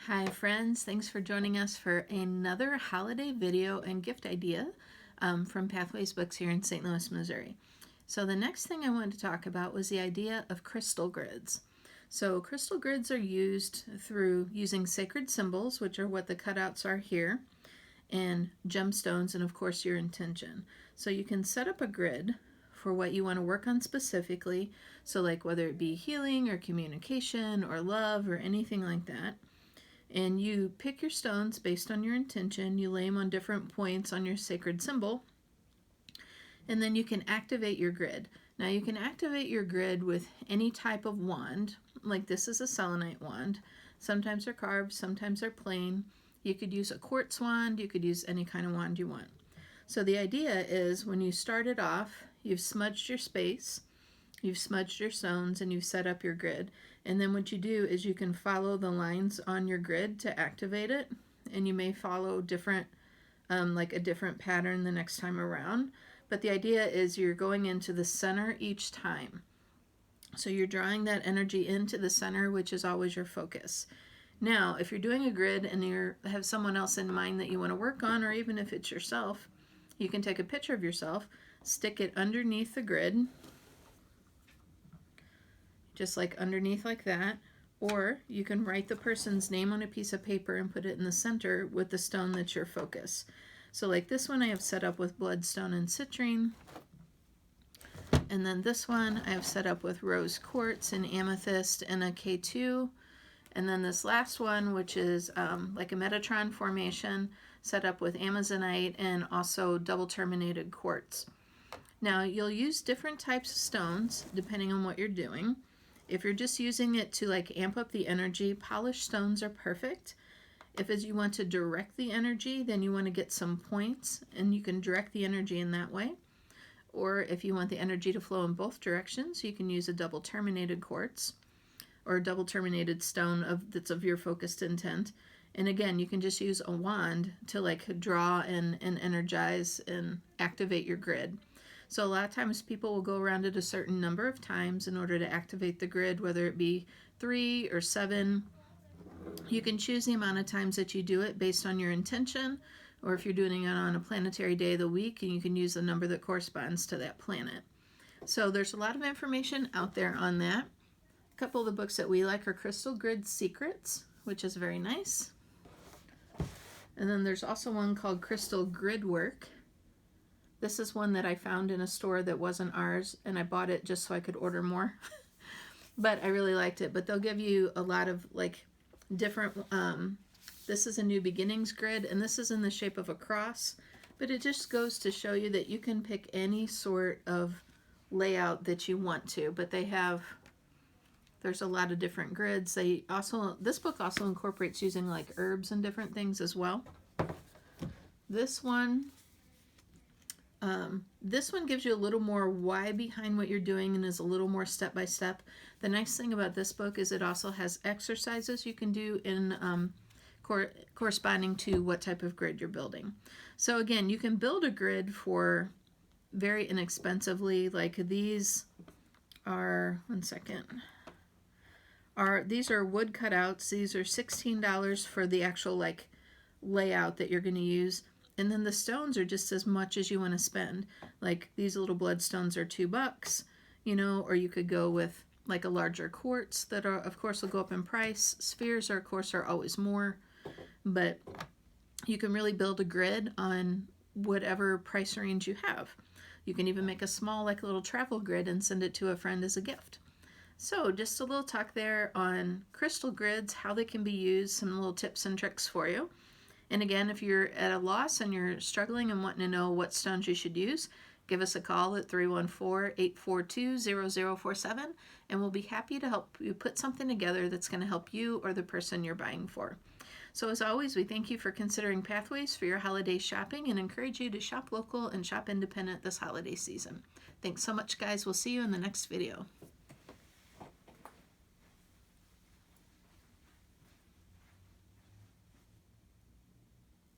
Hi friends, thanks for joining us for another holiday video and gift idea from Pathways Books here in St. Louis, Missouri. So the next thing I wanted to talk about was the idea of crystal grids. So crystal grids are used through using sacred symbols, which are what the cutouts are here, and gemstones, and of course your intention. So you can set up a grid for what you want to work on specifically, so like whether it be healing or communication or love or anything like that. And you pick your stones based on your intention. You lay them on different points on your sacred symbol. And then you can activate your grid. Now you can activate your grid with any type of wand. Like this is a selenite wand. Sometimes they're carved, sometimes they're plain. You could use a quartz wand. You could use any kind of wand you want. So the idea is when you start it off, you've smudged your space, you've smudged your stones, and you've set up your grid. And then what you do is you can follow the lines on your grid to activate it, and you may follow different, like a different pattern the next time around. But the idea is you're going into the center each time. So you're drawing that energy into the center, which is always your focus. Now, if you're doing a grid and you have someone else in mind that you want to work on, or even if it's yourself, you can take a picture of yourself, stick it underneath the grid, just like underneath like that, or you can write the person's name on a piece of paper and put it in the center with the stone that's your focus. So like this one I have set up with bloodstone and citrine, and then this one I have set up with rose quartz and amethyst and a K2, and then this last one, which is like a Metatron formation, set up with amazonite and also double terminated quartz. Now you'll use different types of stones depending on what you're doing. If you're just using it to like amp up the energy, polished stones are perfect. If as you want to direct the energy, then you want to get some points and you can direct the energy in that way. Or if you want the energy to flow in both directions, you can use a double terminated quartz or a double terminated stone that's of your focused intent. And again, you can just use a wand to like draw and energize and activate your grid. So a lot of times people will go around it a certain number of times in order to activate the grid, whether it be 3 or 7. You can choose the amount of times that you do it based on your intention, or if you're doing it on a planetary day of the week, and you can use the number that corresponds to that planet. So there's a lot of information out there on that. A couple of the books that we like are Crystal Grid Secrets, which is very nice. And then there's also one called Crystal Grid Work. This is one that I found in a store that wasn't ours, and I bought it just so I could order more. But I really liked it. But they'll give you a lot of like different, this is a new beginnings grid, and this is in the shape of a cross. But it just goes to show you that you can pick any sort of layout that you want to. But there's a lot of different grids. This book also incorporates using like herbs and different things as well. This one gives you a little more why behind what you're doing and is a little more step by step. The nice thing about this book is it also has exercises you can do in corresponding to what type of grid you're building. So again, you can build a grid for very inexpensively. Like these are, these are wood cutouts. These are $16 for the actual like layout that you're going to use. And then the stones are just as much as you want to spend. Like these little bloodstones are $2, you know, or you could go with like a larger quartz that are, of course, will go up in price. Spheres are, of course, are always more, but you can really build a grid on whatever price range you have. You can even make a small, like a little travel grid and send it to a friend as a gift. So just a little talk there on crystal grids, how they can be used, some little tips and tricks for you. And again, if you're at a loss and you're struggling and wanting to know what stones you should use, give us a call at 314-842-0047, and we'll be happy to help you put something together that's going to help you or the person you're buying for. So as always, we thank you for considering Pathways for your holiday shopping and encourage you to shop local and shop independent this holiday season. Thanks so much, guys. We'll see you in the next video.